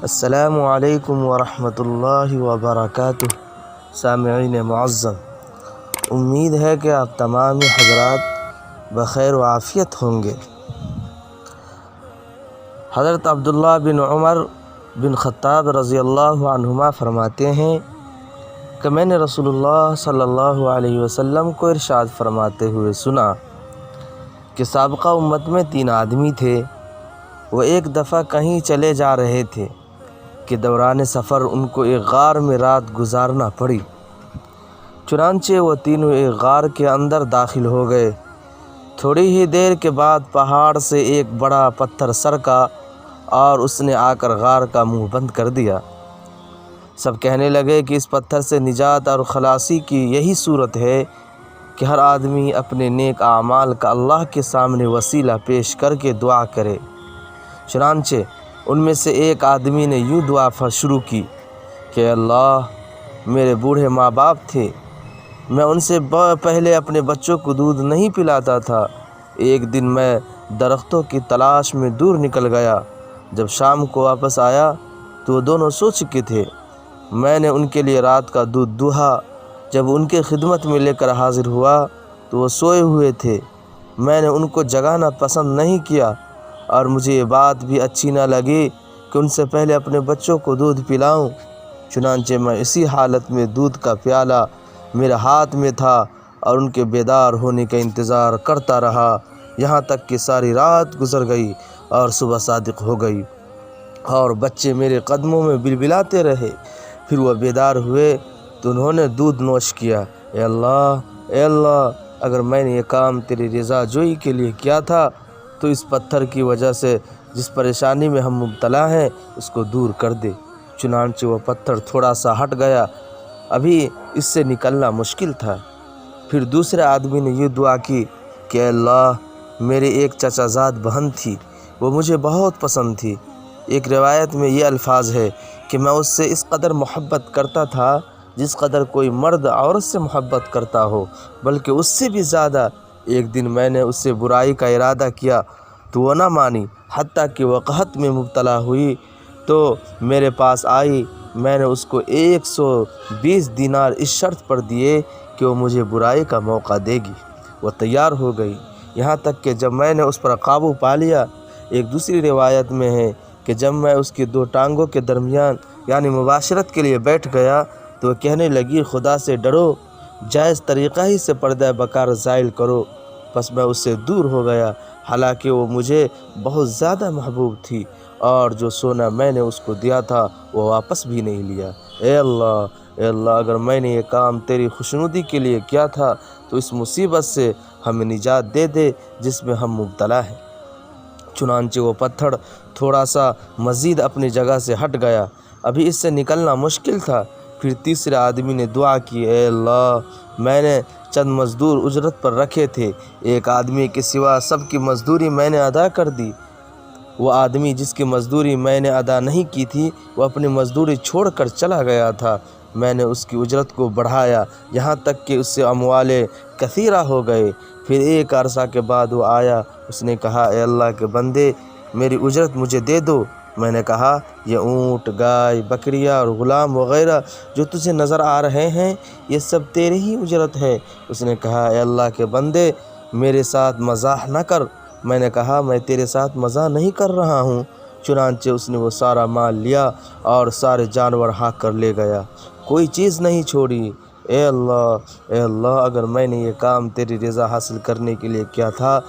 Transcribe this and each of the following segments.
السلام علیکم ورحمۃ اللہ وبرکاتہ۔ سامعین معظم، امید ہے کہ آپ تمام حضرات بخیر و عافیت ہوں گے۔ حضرت عبداللہ بن عمر بن خطاب رضی اللہ عنہما فرماتے ہیں کہ میں نے رسول اللہ صلی اللہ علیہ وسلم کو ارشاد فرماتے ہوئے سنا کہ سابقہ امت میں 3 آدمی تھے۔ وہ ایک دفعہ کہیں چلے جا رہے تھے کہ دوران سفر ان کو ایک غار میں رات گزارنا پڑی۔ چنانچہ وہ تینوں ایک غار کے اندر داخل ہو گئے۔ تھوڑی ہی دیر کے بعد پہاڑ سے ایک بڑا پتھر سرکا اور اس نے آ کر غار کا منہ بند کر دیا۔ سب کہنے لگے کہ اس پتھر سے نجات اور خلاصی کی یہی صورت ہے کہ ہر آدمی اپنے نیک اعمال کا اللہ کے سامنے وسیلہ پیش کر کے دعا کرے۔ چنانچہ ان میں سے ایک آدمی نے یوں دعا شروع کی کہ اللہ، میرے بوڑھے ماں باپ تھے، میں ان سے پہلے اپنے بچوں کو دودھ نہیں پلاتا تھا۔ ایک دن میں درختوں کی تلاش میں دور نکل گیا۔ جب شام کو واپس آیا تو وہ دونوں سو چکے تھے۔ میں نے ان کے لیے رات کا دودھ دوہا۔ جب ان کے خدمت میں لے کر حاضر ہوا تو وہ سوئے ہوئے تھے۔ میں نے ان کو جگانا پسند نہیں کیا اور مجھے یہ بات بھی اچھی نہ لگی کہ ان سے پہلے اپنے بچوں کو دودھ پلاؤں۔ چنانچہ میں اسی حالت میں دودھ کا پیالہ میرے ہاتھ میں تھا اور ان کے بیدار ہونے کا انتظار کرتا رہا، یہاں تک کہ ساری رات گزر گئی اور صبح صادق ہو گئی اور بچے میرے قدموں میں بلبلاتے رہے۔ پھر وہ بیدار ہوئے تو انہوں نے دودھ نوش کیا۔ اے اللہ، اگر میں نے یہ کام تیری رضا جوئی کے لیے کیا تھا تو اس پتھر کی وجہ سے جس پریشانی میں ہم مبتلا ہیں اس کو دور کر دے۔ چنانچہ وہ پتھر تھوڑا سا ہٹ گیا، ابھی اس سے نکلنا مشکل تھا۔ پھر دوسرے آدمی نے یہ دعا کی کہ اے اللہ، میرے ایک چچا زاد بہن تھی، وہ مجھے بہت پسند تھی۔ ایک روایت میں یہ الفاظ ہے کہ میں اس سے اس قدر محبت کرتا تھا جس قدر کوئی مرد عورت سے محبت کرتا ہو، بلکہ اس سے بھی زیادہ۔ ایک دن میں نے اس سے برائی کا ارادہ کیا تو وہ نہ مانی، حتیٰ کہ وہ قحط میں مبتلا ہوئی تو میرے پاس آئی۔ میں نے اس کو 120 دینار اس شرط پر دیے کہ وہ مجھے برائی کا موقع دے گی۔ وہ تیار ہو گئی، یہاں تک کہ جب میں نے اس پر قابو پا لیا۔ ایک دوسری روایت میں ہے کہ جب میں اس کی 2 ٹانگوں کے درمیان یعنی مباشرت کے لیے بیٹھ گیا تو وہ کہنے لگی خدا سے ڈرو، جائز طریقہ ہی سے پردہ بکار زائل کرو۔ پس میں اس سے دور ہو گیا، حالانکہ وہ مجھے بہت زیادہ محبوب تھی اور جو سونا میں نے اس کو دیا تھا وہ واپس بھی نہیں لیا۔ اے اللہ، اگر میں نے یہ کام تیری خوشنودی کے لیے کیا تھا تو اس مصیبت سے ہمیں نجات دے دے جس میں ہم مبتلا ہیں۔ چنانچہ وہ پتھر تھوڑا سا مزید اپنی جگہ سے ہٹ گیا، ابھی اس سے نکلنا مشکل تھا۔ پھر تیسرے آدمی نے دعا کی، اے اللہ، میں نے چند مزدور اجرت پر رکھے تھے، ایک آدمی کے سوا سب کی مزدوری میں نے ادا کر دی۔ وہ آدمی جس کی مزدوری میں نے ادا نہیں کی تھی وہ اپنی مزدوری چھوڑ کر چلا گیا تھا۔ میں نے اس کی اجرت کو بڑھایا یہاں تک کہ اس سے اموال کثیرہ ہو گئے۔ پھر ایک عرصہ کے بعد وہ آیا، اس نے کہا، اے اللہ کے بندے، میری اجرت مجھے دے دو۔ میں نے کہا، یہ اونٹ، گائے، بکریاں اور غلام وغیرہ جو تجھے نظر آ رہے ہیں یہ سب تیری ہی اجرت ہے۔ اس نے کہا، اے اللہ کے بندے، میرے ساتھ مزاح نہ کر۔ میں نے کہا، میں تیرے ساتھ مزاح نہیں کر رہا ہوں۔ چنانچہ اس نے وہ سارا مال لیا اور سارے جانور ہانک کر لے گیا، کوئی چیز نہیں چھوڑی۔ اے اللہ، اگر میں نے یہ کام تیری رضا حاصل کرنے کے لیے کیا تھا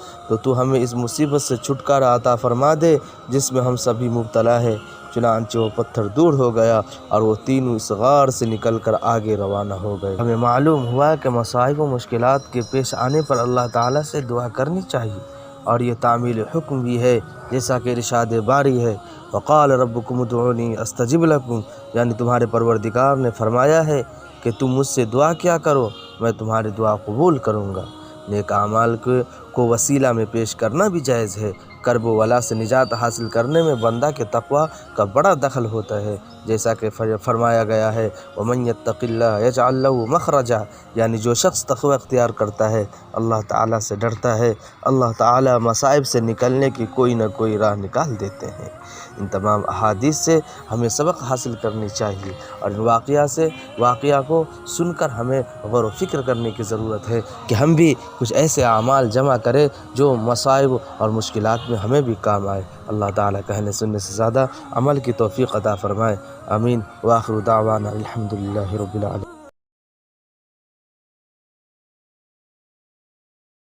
تو ہمیں اس مصیبت سے چھٹکارا عطا فرما دے جس میں ہم سبھی مبتلا ہیں۔ چنانچہ وہ پتھر دور ہو گیا اور وہ تینوں اس غار سے نکل کر آگے روانہ ہو گئے۔ ہمیں معلوم ہوا کہ مصائب و مشکلات کے پیش آنے پر اللہ تعالیٰ سے دعا کرنی چاہیے، اور یہ تعمیل حکم بھی ہے، جیسا کہ ارشاد باری ہے، وقال ربکم ادعونی استجب لکم، یعنی تمہارے پروردگار نے فرمایا ہے کہ تم مجھ سے دعا کیا کرو، میں تمہاری دعا قبول کروں گا۔ نیک اعمال کو وسیلہ میں پیش کرنا بھی جائز ہے۔ کرب و بلا سے نجات حاصل کرنے میں بندہ کے تقوی کا بڑا دخل ہوتا ہے۔ جیسا کہ فرمایا گیا ہے وَمَن يَتَّقِ اللَّهَ يَجْعَلْ لَهُ مَخْرَجًا، یعنی جو شخص تقوی اختیار کرتا ہے، اللہ تعالیٰ سے ڈرتا ہے، اللہ تعالیٰ مصائب سے نکلنے کی کوئی نہ کوئی راہ نکال دیتے ہیں۔ ان تمام احادیث سے ہمیں سبق حاصل کرنی چاہیے، اور ان واقعہ کو سن کر ہمیں غور و فکر کرنے کی ضرورت ہے کہ ہم بھی کچھ ایسے اعمال جمع کریں جو مصائب اور مشکلات میں ہمیں بھی کام آئے۔ اللہ تعالیٰ کہنے سننے سے زیادہ عمل کی توفیق عطا فرمائے، آمین۔ وآخر دعوانا الحمدللہ رب العالمین۔